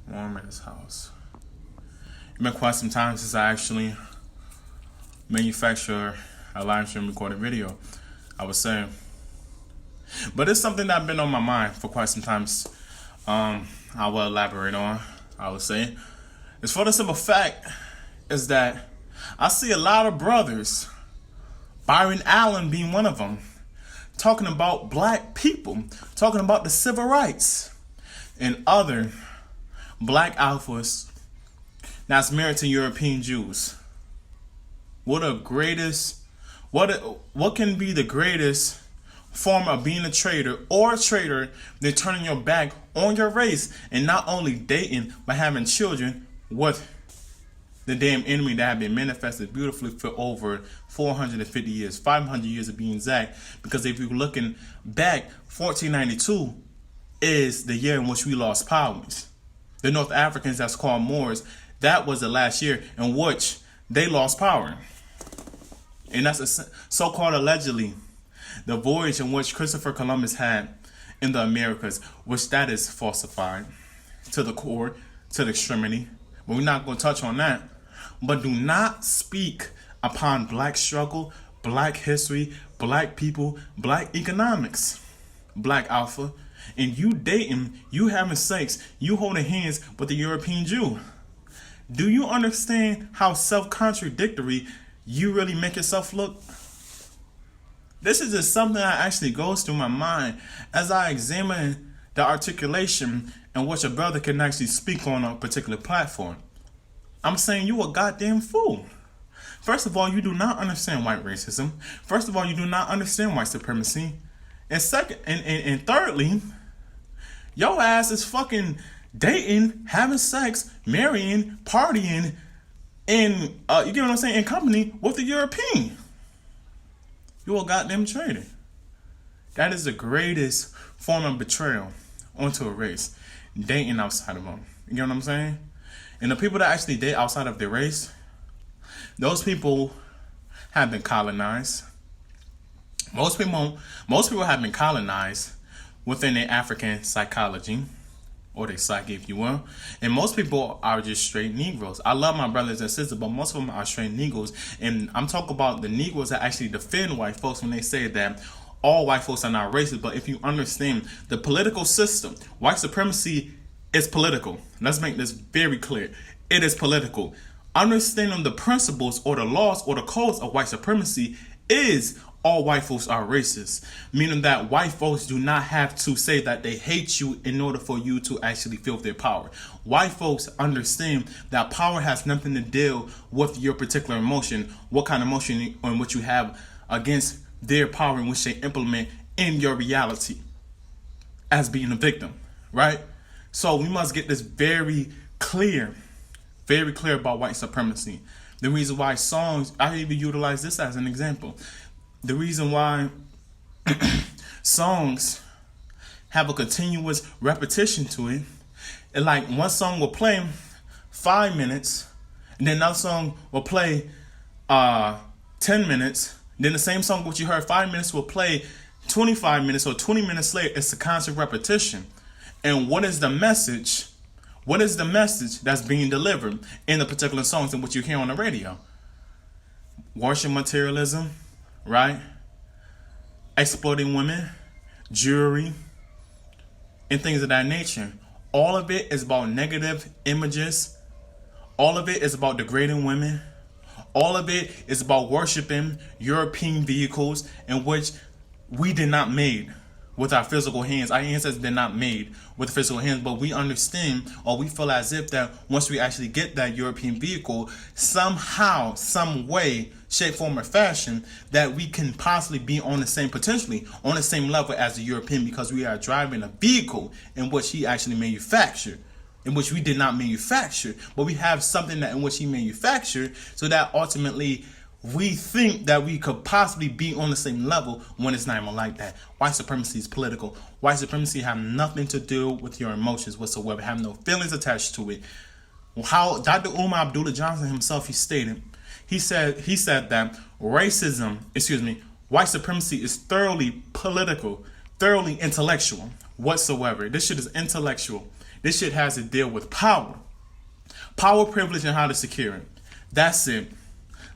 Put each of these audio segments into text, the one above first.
warm in this house. It's been quite some time since I actually manufacture a live stream recorded video, I would say. But it's something that's been on my mind for quite some time. I will elaborate on, I would say. It's for the simple fact is that I see a lot of brothers, Byron Allen being one of them, talking about black people, talking about the civil rights, and other black alphas that's married to European Jews. What can be the greatest form of being a traitor or a traitor than turning your back on your race and not only dating but having children with the damn enemy that have been manifested beautifully for over 450 years, 500 years of being exact. Because if you're looking back, 1492 is the year in which we lost powers. The North Africans, that's called Moors, that was the last year in which they lost power. And that's a so-called allegedly the voyage in which Christopher Columbus had in the Americas, which that is falsified to the core, to the extremity. But we're not going to touch on that. But do not speak upon black struggle, black history, black people, black economics, black alpha. And you dating, you having sex, you holding hands with the European Jew. Do you understand how self-contradictory you really make yourself look? This is just something that actually goes through my mind as I examine the articulation and what a brother can actually speak on a particular platform. I'm saying you a goddamn fool. First of all, you do not understand white racism. First of all, you do not understand white supremacy. And second, and thirdly, your ass is fucking dating, having sex, marrying, partying, and you get what I'm saying, in company with the European. You a goddamn traitor. That is the greatest form of betrayal onto a race. Dating outside of them. You get what I'm saying? And the people that actually date outside of their race, those people have been colonized. Most people have been colonized within their African psychology, or their psyche, if you will. And most people are just straight Negroes. I love my brothers and sisters, but most of them are straight Negroes. And I'm talking about the Negroes that actually defend white folks when they say that all white folks are not racist. But if you understand the political system, white supremacy is political. Let's make this very clear. It is political. Understanding the principles or the laws or the codes of white supremacy is all white folks are racist. Meaning that white folks do not have to say that they hate you in order for you to actually feel their power. White folks understand that power has nothing to do with your particular emotion, what kind of emotion in which you have against their power in which they implement in your reality as being a victim, right? So we must get this very clear about white supremacy. The reason why songs, I even utilize this as an example. The reason why songs have a continuous repetition to it, and like one song will play 5 minutes, and then another song will play 10 minutes, then the same song which you heard 5 minutes will play 25 minutes, or 20 minutes later. It's a constant repetition. And what is the message? What is the message that's being delivered in the particular songs in which you hear on the radio? Worship materialism, right? Exploiting women, jewelry, and things of that nature. All of it is about negative images. All of it is about degrading women. All of it is about worshiping European vehicles in which we did not make with our physical hands. Our ancestors did not made with physical hands, but we understand, or we feel as if that once we actually get that European vehicle, somehow, some way, shape, form, or fashion, that we can possibly be on the same, potentially on the same level as the European, because we are driving a vehicle in which he actually manufactured, in which we did not manufacture, but we have something that in which he manufactured, so that ultimately we think that we could possibly be on the same level when it's not even like that. White supremacy is political. White supremacy have nothing to do with your emotions whatsoever, have no feelings attached to it. How Dr. Umar Abdullah Johnson himself, he said that white supremacy is thoroughly political, thoroughly intellectual whatsoever. This shit is intellectual. This shit has to deal with power. Power, privilege, and how to secure it. That's it.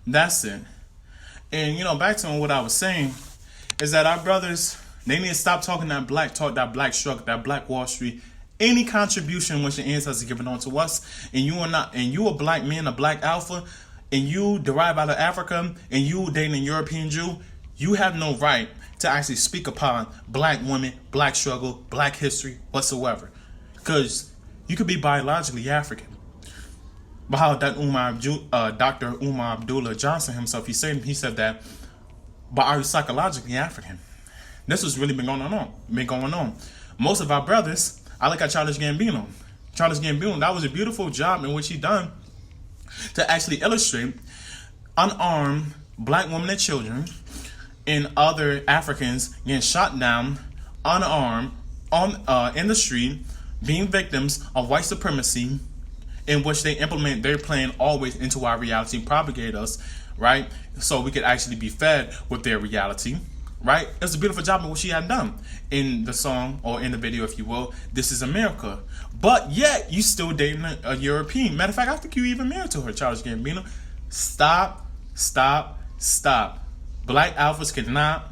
That's it. And, you know, back to what I was saying is that our brothers, they need to stop talking that black talk, that black struggle, that black Wall Street. Any contribution which your ancestors given on to us, and you are not, and you a black man, a black alpha, and you derive out of Africa, and you dating a European Jew, you have no right to actually speak upon black women, black struggle, black history, whatsoever. Because you could be biologically African. But how that Dr. Umar Abdullah Johnson himself, he said that, but are you psychologically African? This has really been going on. Most of our brothers, I look at Childish Gambino. Childish Gambino, that was a beautiful job in which he done to actually illustrate unarmed black women and children and other Africans getting shot down, unarmed, in the street, being victims of white supremacy, in which they implement their plan always into our reality and propagate us, right? So we could actually be fed with their reality, right? It's a beautiful job in what she had done in the song, or in the video, if you will. This is America. But yet, you still dating a European. Matter of fact, I think you even married to her, Childish Gambino. Stop. Black alphas cannot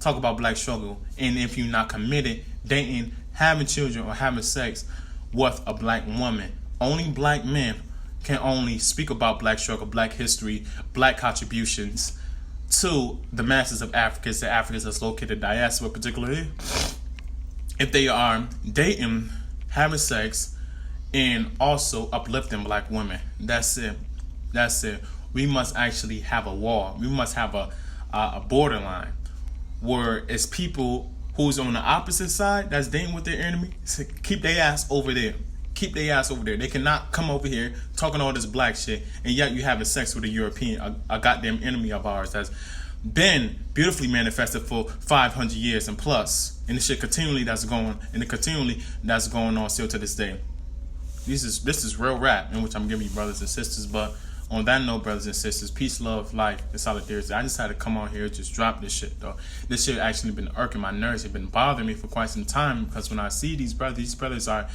talk about black struggle. And if you're not committed, dating, having children, or having sex with a black woman, only black men can only speak about black struggle, black history, black contributions to the masses of Africans, the Africans that's located in diaspora, particularly if they are dating, having sex, and also uplifting black women. That's it. We must actually have a wall. We must have a borderline where it's people who's on the opposite side that's dating with their enemy, keep their ass over there. They cannot come over here talking all this black shit, and yet you having sex with a European, a goddamn enemy of ours that's been beautifully manifested for 500 years and plus. And the shit continually that's going on still to this day. This is real rap in which I'm giving you, brothers and sisters. But on that note, brothers and sisters, peace, love, life, and solidarity. I just had to come on here and just drop this shit, though. This shit actually been irking my nerves. It's been bothering me for quite some time, because when I see these brothers are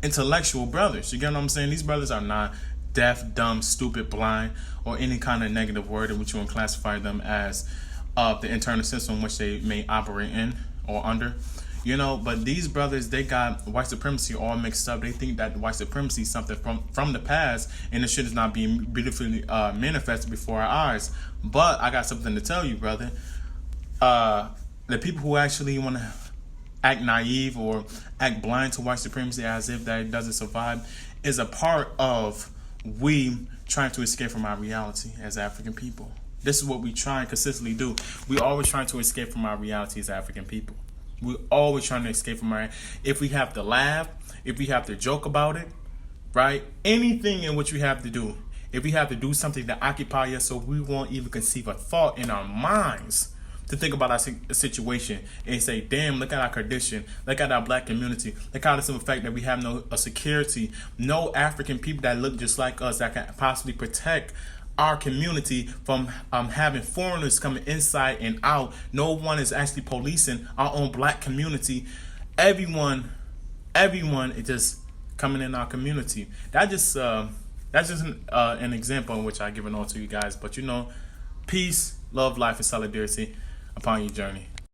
intellectual brothers. You get what I'm saying? These brothers are not deaf, dumb, stupid, blind, or any kind of negative word in which you want to classify them as the internal system which they may operate in or under. You know, but these brothers, they got white supremacy all mixed up. They think that white supremacy is something from the past, and the shit is not being beautifully manifested before our eyes. But I got something to tell you, brother. The people who actually want to act naive or act blind to white supremacy as if that it doesn't survive is a part of we trying to escape from our reality as African people. This is what we try and consistently do. We always trying to escape from our reality as African people. We're always trying to escape from our... If we have to laugh, if we have to joke about it, right? Anything in which we have to do. If we have to do something to occupy us so we won't even conceive a thought in our minds to think about our situation and say, damn, look at our condition. Look at our black community. Look at the simple fact that we have no security. No African people that look just like us that can possibly protect our community from having foreigners coming inside and out. No one is actually policing our own black community. Everyone is just coming in our community. That's just an example in which I give it all to you guys. But you know, peace, love, life, and solidarity upon your journey.